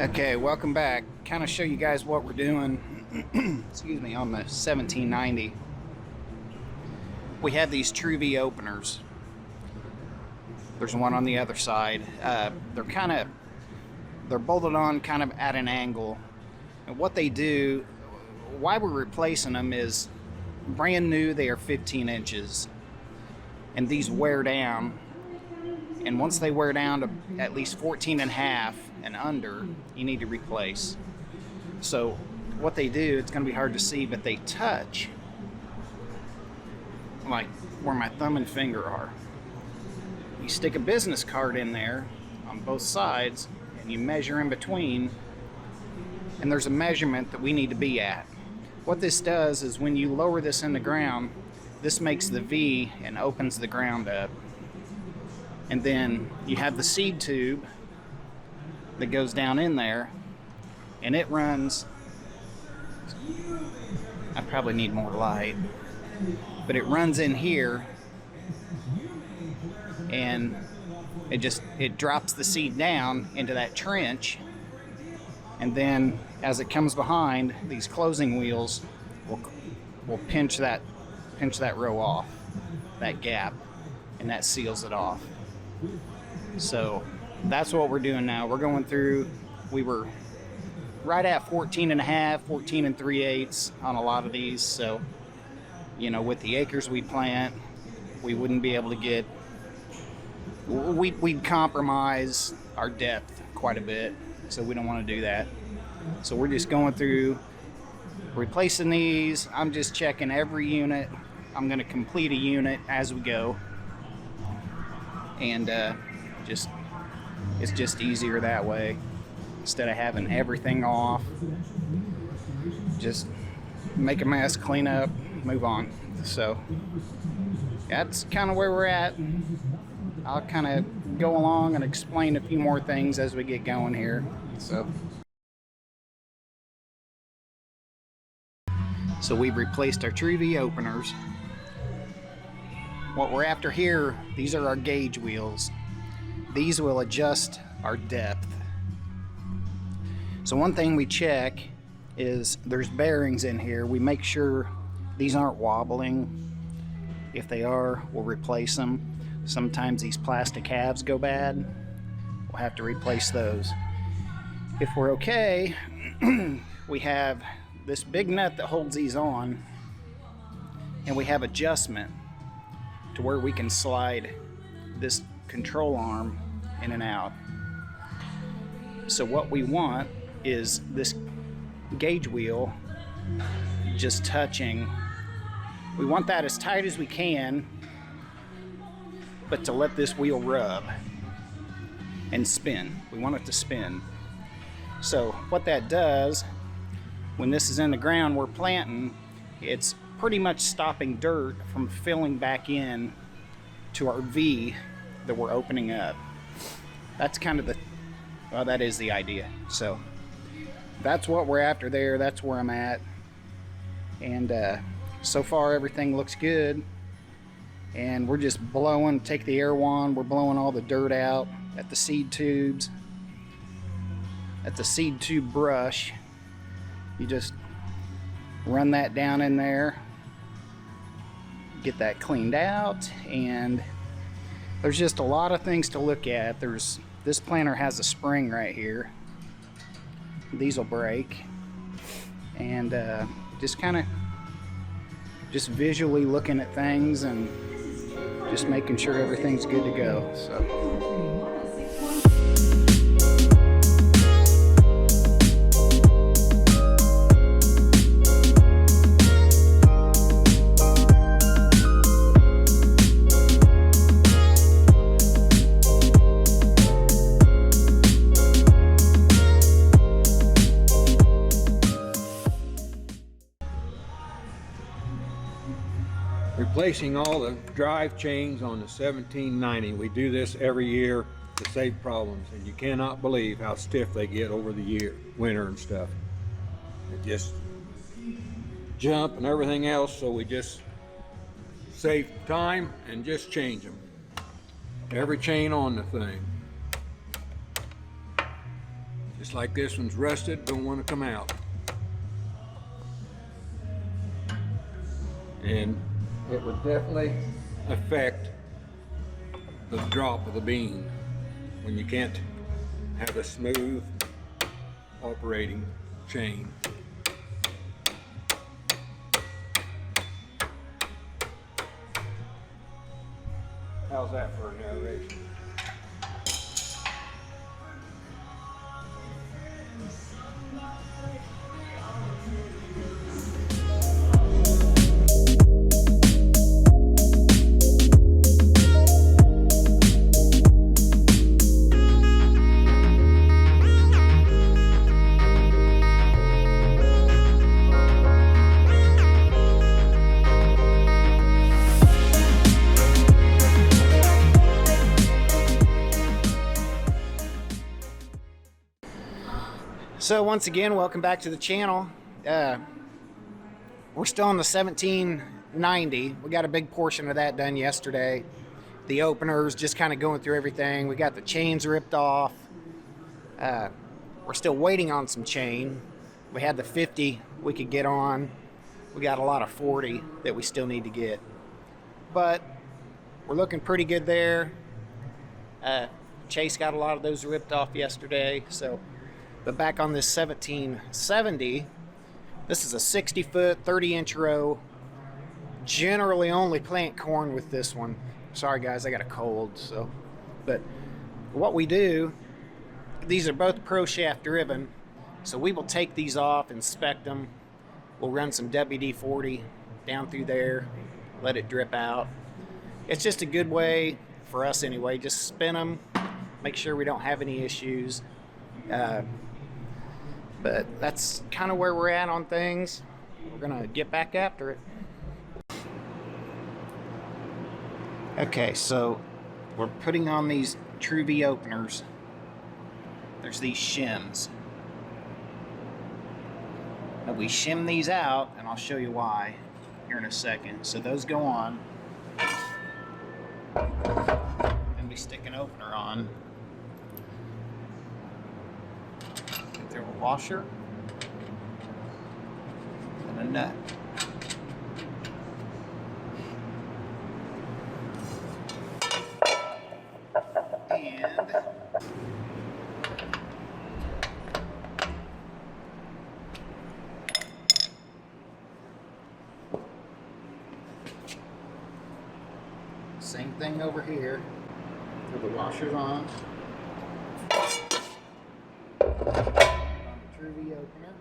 Okay, welcome back. Kind of show you guys what we're doing. Excuse me, on the 1790. We have these True V openers. There's one on the other side. They're bolted on kind of at an angle. And what they do, why we're replacing them is brand new, they are 15 inches. And these wear down. And once they wear down to at least 14 and a half and under, you need to replace. So what they do, it's going to be hard to see, but they touch like where my thumb and finger are. You stick a business card in there on both sides and you measure in between, and there's a measurement that we need to be at. What this does is when you lower this in the ground, this makes the V and opens the ground up. And then you have the seed tube that goes down in there, and it runs, I probably need more light, but it runs in here, and it drops the seed down into that trench, and then as it comes behind, these closing wheels will pinch that row off, that gap, and that seals it off. So that's what we're doing now. We're going through, we were right at 14 and a half, 14 and 3/8 on a lot of these. So, you know, with the acres we plant, we wouldn't be able to get, we'd compromise our depth quite a bit. So we don't want to do that. So we're just going through, replacing these. I'm just checking every unit. I'm going to complete a unit as we go. And it's just easier that way, instead of having everything off. Just make a mess, clean up, move on. So that's kind of where we're at. I'll kind of go along and explain a few more things as we get going here. So we've replaced our True V openers. What we're after here, these are our gauge wheels. These will adjust our depth. So one thing we check is there's bearings in here. We make sure these aren't wobbling. If they are, we'll replace them. Sometimes these plastic halves go bad. We'll have to replace those. If we're okay, we have this big nut that holds these on, and we have adjustment to where we can slide this control arm in and out. So what we want is this gauge wheel just touching. We want that as tight as we can, but to let this wheel rub and spin. We want it to spin. So what that does, when this is in the ground we're planting, it's pretty much stopping dirt from filling back in to our V that we're opening up. That's kind of that is the idea. So that's what we're after there. That's where I'm at. And so far everything looks good. And we're just blowing, take the air wand, we're blowing all the dirt out at the seed tubes. At the seed tube brush, you just run that down in there, get that cleaned out, and there's just a lot of things to look at. This planter has a spring right here. These will break, and just visually looking at things and just making sure everything's good to go. So. Replacing all the drive chains on the 1790. We do this every year to save problems, and you cannot believe how stiff they get over the winter and stuff. They just jump and everything else, so we just save time and just change them. Every chain on the thing. Just It's like this one's rusted, don't want to come out. And it would definitely affect the drop of the bean when you can't have a smooth operating chain. How's that for a narration? So once again, welcome back to the channel. We're still on the 1790. We got a big portion of that done yesterday. The openers, just kind of going through everything. We got the chains ripped off. We're still waiting on some chain. We had the 50 we could get on. We got a lot of 40 that we still need to get. But we're looking pretty good there. Chase got a lot of those ripped off yesterday. But back on this 1770, this is a 60-foot, 30-inch row. Generally only plant corn with this one. Sorry guys, I got a cold. But what we do, these are both pro shaft driven, so we will take these off, inspect them. We'll run some WD-40 down through there, let it drip out. It's just a good way, for us anyway, just spin them, make sure we don't have any issues. But that's kind of where we're at on things. We're gonna get back after it. Okay, so we're putting on these True V openers. There's these shims. Now we shim these out, and I'll show you why here in a second. So those go on, and we stick an opener on. Through a washer and a nut. And same thing over here. With the washers on. True V opener.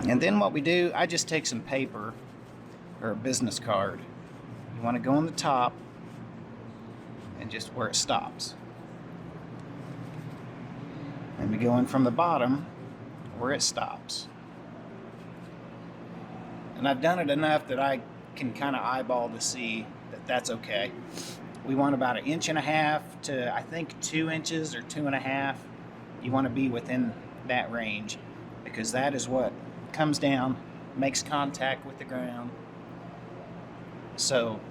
And then what we do, I just take some paper or a business card. You want to go on the top and just where it stops. And we go in from the bottom where it stops. And I've done it enough that I can kind of eyeball to see that that's okay. We want about 1.5 inches to, I think, 2 inches or 2.5. You want to be within that range, because that is what comes down, makes contact with the ground. So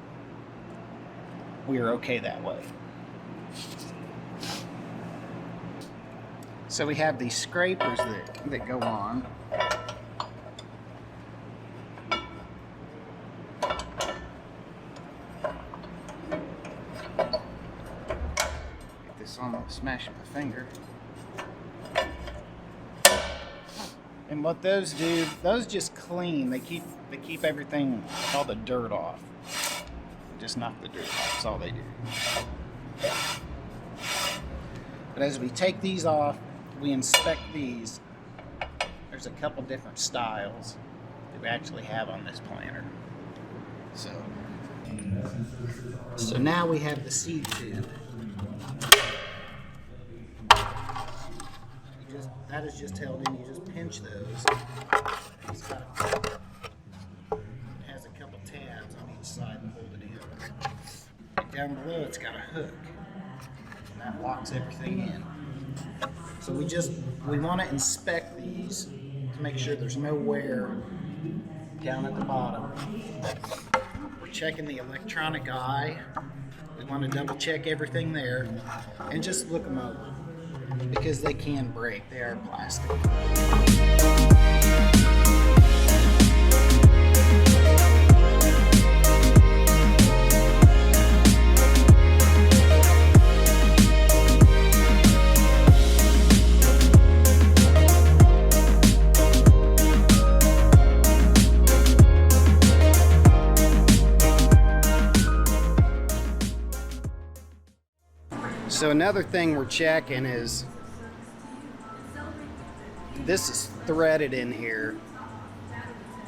we are okay that way. So we have these scrapers that go on. Get this on, smashing my finger. And what those do, those just clean. They keep everything, all the dirt off. Just knock the dirt off. That's all they do. But as we take these off, we inspect these. There's a couple different styles that we actually have on this planter. So now we have the seed tube. That is just held in. You just pinch those. It has a couple tabs on each side and hold it in. And down below, it's got a hook. And that locks everything in. So we want to inspect these to make sure there's no wear down at the bottom. We're checking the electronic eye. We want to double check everything there and just look them over because they can break. They are plastic. So another thing we're checking is this is threaded in here.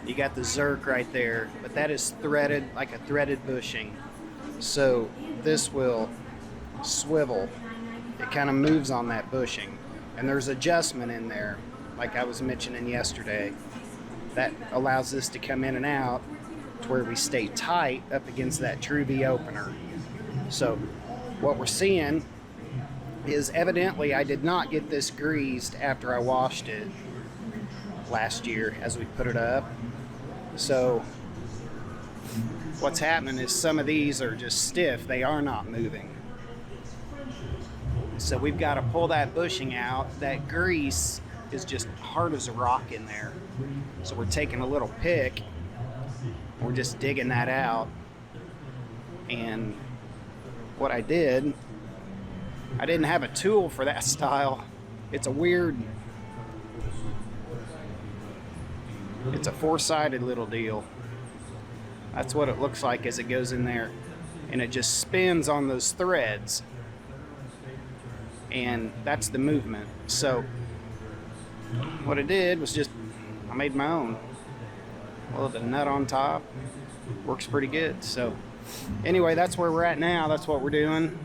You got the Zerk right there, but that is threaded like a threaded bushing. So this will swivel. It kind of moves on that bushing. And there's adjustment in there, like I was mentioning yesterday, that allows this to come in and out to where we stay tight up against that True V opener. So what we're seeing is evidently I did not get this greased after I washed it last year as we put it up. So what's happening is some of these are just stiff. They are not moving. So we've got to pull that bushing out. That grease is just hard as a rock in there. So we're taking a little pick. We're just digging that out. And what I didn't have a tool for that style. It's a four-sided little deal. That's what it looks like as it goes in there. And it just spins on those threads. And that's the movement. So what I did was I made my own. Well, the nut on top works pretty good. So anyway, that's where we're at now. That's what we're doing.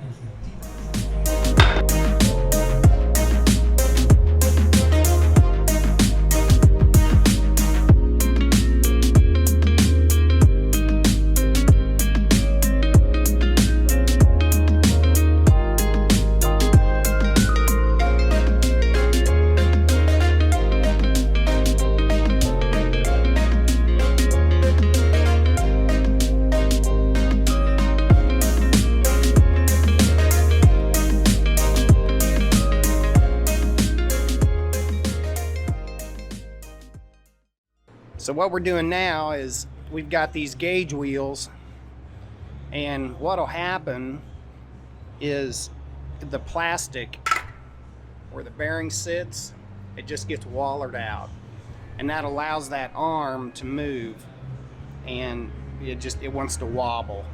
So what we're doing now is we've got these gauge wheels, and what'll happen is the plastic where the bearing sits, it just gets wallered out, and that allows that arm to move, and it wants to wobble.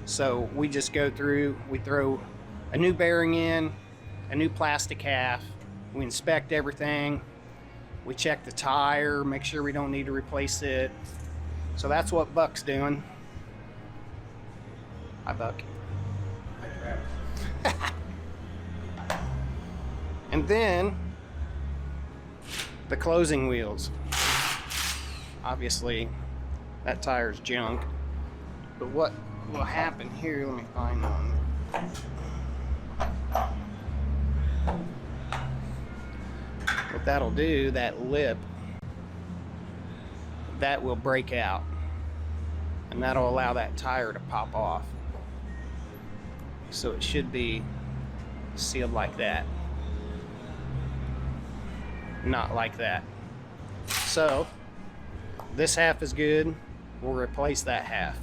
So we just go through, we throw a new bearing in, a new plastic half, we inspect everything. We check the tire, make sure we don't need to replace it. So that's what Buck's doing. Hi, Buck. And then the closing wheels. Obviously, that tire's junk. But what will happen here, let me find one. What that'll do, that lip, that will break out, and that'll allow that tire to pop off. So it should be sealed like that, not like that. So this half is good, we'll replace that half.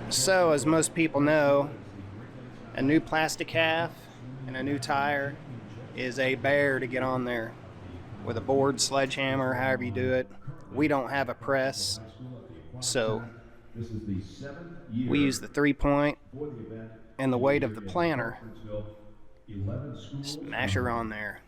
So, as most people know, a new plastic half and a new tire is a bear to get on there with a board, sledgehammer, however you do it. We don't have a press, so we use the 3-point and the weight of the planter. Smash her on there.